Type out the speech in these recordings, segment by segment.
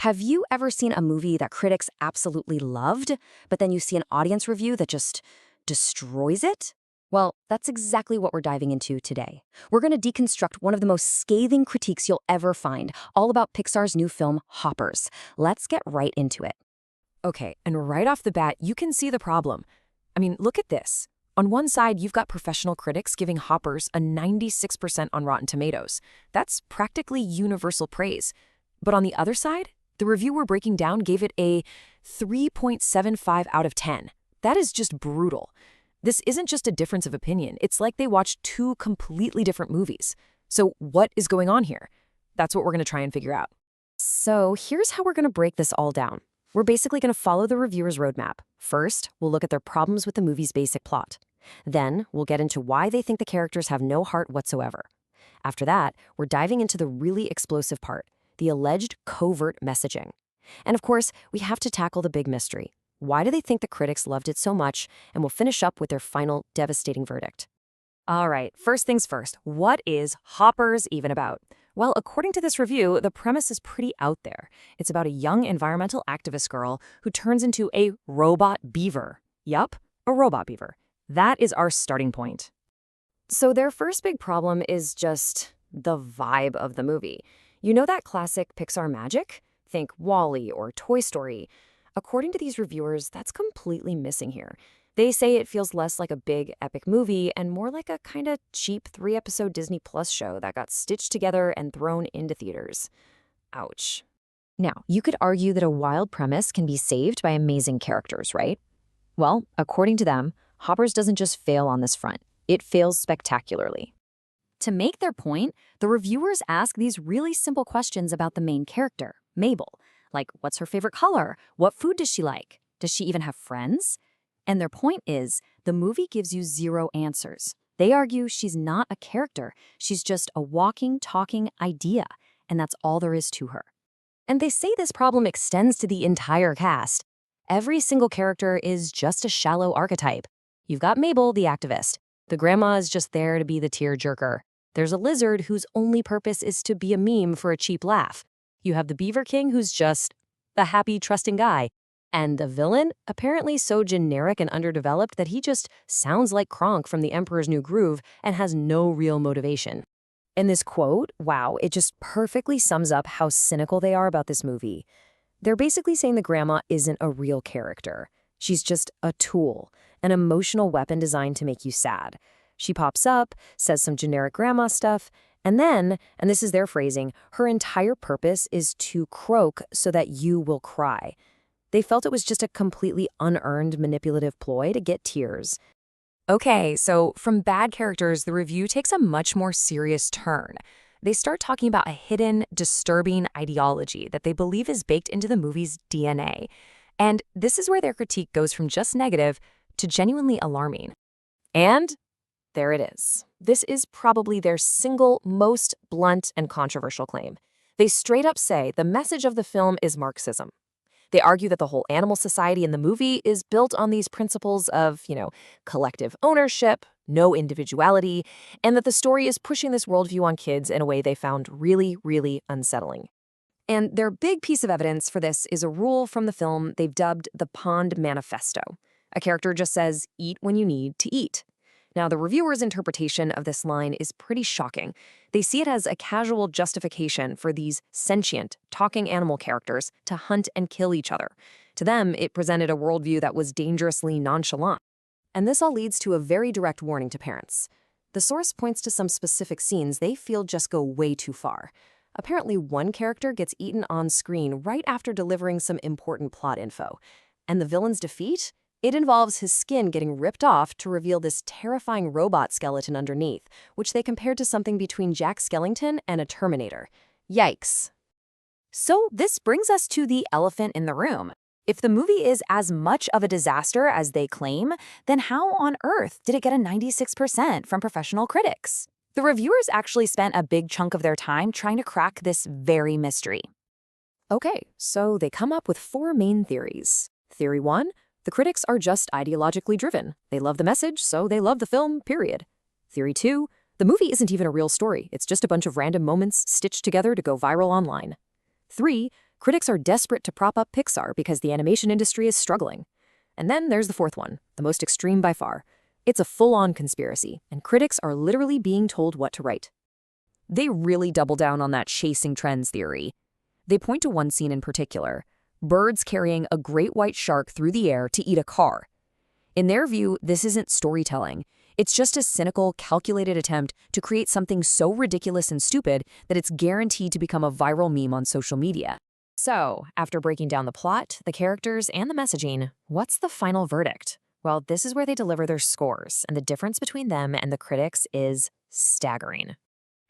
Have you ever seen a movie that critics absolutely loved, but then you see an audience review that just destroys it? Well, that's exactly what we're diving into today. We're going to deconstruct one of the most scathing critiques you'll ever find, all about Pixar's new film, Hoppers. Let's get right into it. Okay, and right off the bat, you can see the problem. I mean, look at this. On one side, you've got professional critics giving Hoppers a 96% on Rotten Tomatoes. That's practically universal praise. But on the other side, the review we're breaking down gave it a 3.75 out of 10. That is just brutal. This isn't just a difference of opinion. It's like they watched two completely different movies. So what is going on here? That's what we're going to try and figure out. So here's how we're going to break this all down. We're basically going to follow the reviewer's roadmap. First, we'll look at their problems with the movie's basic plot. Then, we'll get into why they think the characters have no heart whatsoever. After that, we're diving into the really explosive part, the alleged covert messaging. And of course, we have to tackle the big mystery. Why do they think the critics loved it so much? And we'll finish up with their final devastating verdict. All right, first things first, what is Hoppers even about? Well, according to this review, the premise is pretty out there. It's about a young environmental activist girl who turns into a robot beaver. Yup, a robot beaver. That is our starting point. So their first big problem is just the vibe of the movie. You know that classic Pixar magic? Think WALL-E or Toy Story. According to these reviewers, that's completely missing here. They say it feels less like a big, epic movie and more like a kind of cheap 3-episode Disney Plus show that got stitched together and thrown into theaters. Ouch. Now, you could argue that a wild premise can be saved by amazing characters, right? Well, according to them, Hoppers doesn't just fail on this front. It fails spectacularly. To make their point, the reviewers ask these really simple questions about the main character, Mabel. Like, what's her favorite color? What food does she like? Does she even have friends? And their point is, the movie gives you zero answers. They argue she's not a character. She's just a walking, talking idea, and that's all there is to her. And they say this problem extends to the entire cast. Every single character is just a shallow archetype. You've got Mabel, the activist. The grandma is just there to be the tearjerker. There's a lizard whose only purpose is to be a meme for a cheap laugh. You have the Beaver King, who's just a happy, trusting guy. And the villain, apparently so generic and underdeveloped that he just sounds like Kronk from The Emperor's New Groove and has no real motivation. In this quote, wow, it just perfectly sums up how cynical they are about this movie. They're basically saying the grandma isn't a real character. She's just a tool, an emotional weapon designed to make you sad. She pops up, says some generic grandma stuff, and then, and this is their phrasing, her entire purpose is to croak so that you will cry. They felt it was just a completely unearned manipulative ploy to get tears. Okay, so from bad characters, the review takes a much more serious turn. They start talking about a hidden, disturbing ideology that they believe is baked into the movie's DNA. And this is where their critique goes from just negative to genuinely alarming. And there it is. This is probably their single most blunt and controversial claim. They straight up say the message of the film is Marxism. They argue that the whole animal society in the movie is built on these principles of, collective ownership, no individuality, and that the story is pushing this worldview on kids in a way they found really, really unsettling. And their big piece of evidence for this is a rule from the film they've dubbed the Pond Manifesto. A character just says, eat when you need to eat. Now, the reviewer's interpretation of this line is pretty shocking. They see it as a casual justification for these sentient, talking animal characters to hunt and kill each other. To them, it presented a worldview that was dangerously nonchalant. And this all leads to a very direct warning to parents. The source points to some specific scenes they feel just go way too far. Apparently, one character gets eaten on screen right after delivering some important plot info. And the villain's defeat? It involves his skin getting ripped off to reveal this terrifying robot skeleton underneath, which they compared to something between Jack Skellington and a Terminator. Yikes. So this brings us to the elephant in the room. If the movie is as much of a disaster as they claim, then how on earth did it get a 96% from professional critics? The reviewers actually spent a big chunk of their time trying to crack this very mystery. Okay, so they come up with 4 main theories. Theory 1, the critics are just ideologically driven. They love the message, so they love the film, period. Theory 2, the movie isn't even a real story. It's just a bunch of random moments stitched together to go viral online. 3, Critics are desperate to prop up Pixar because the animation industry is struggling. And then there's the fourth one, the most extreme by far. It's a full-on conspiracy, and critics are literally being told what to write. They really double down on that chasing trends theory. They point to one scene in particular, birds carrying a great white shark through the air to eat a car. In their view, this isn't storytelling. It's just a cynical, calculated attempt to create something so ridiculous and stupid that it's guaranteed to become a viral meme on social media. So, after breaking down the plot, the characters, and the messaging, what's the final verdict? Well, this is where they deliver their scores, and the difference between them and the critics is staggering.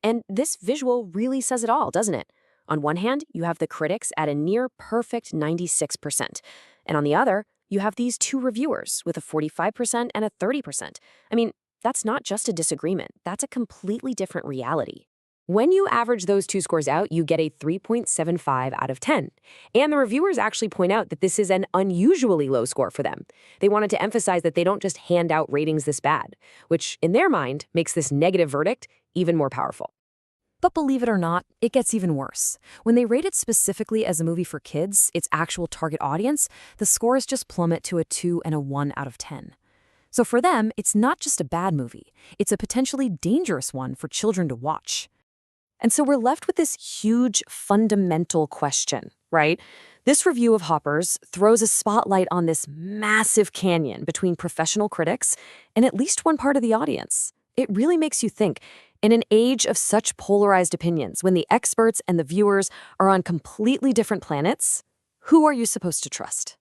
And this visual really says it all, doesn't it? On one hand, you have the critics at a near-perfect 96%. And on the other, you have these two reviewers with a 45% and a 30%. I mean, that's not just a disagreement. That's a completely different reality. When you average those two scores out, you get a 3.75 out of 10. And the reviewers actually point out that this is an unusually low score for them. They wanted to emphasize that they don't just hand out ratings this bad, which, in their mind, makes this negative verdict even more powerful. But believe it or not, it gets even worse. When they rate it specifically as a movie for kids, its actual target audience, the scores just plummet to a 2 and a 1 out of 10. So for them, it's not just a bad movie. It's a potentially dangerous one for children to watch. And so we're left with this huge, fundamental question, right? This review of Hoppers throws a spotlight on this massive canyon between professional critics and at least one part of the audience. It really makes you think, in an age of such polarized opinions, when the experts and the viewers are on completely different planets, who are you supposed to trust?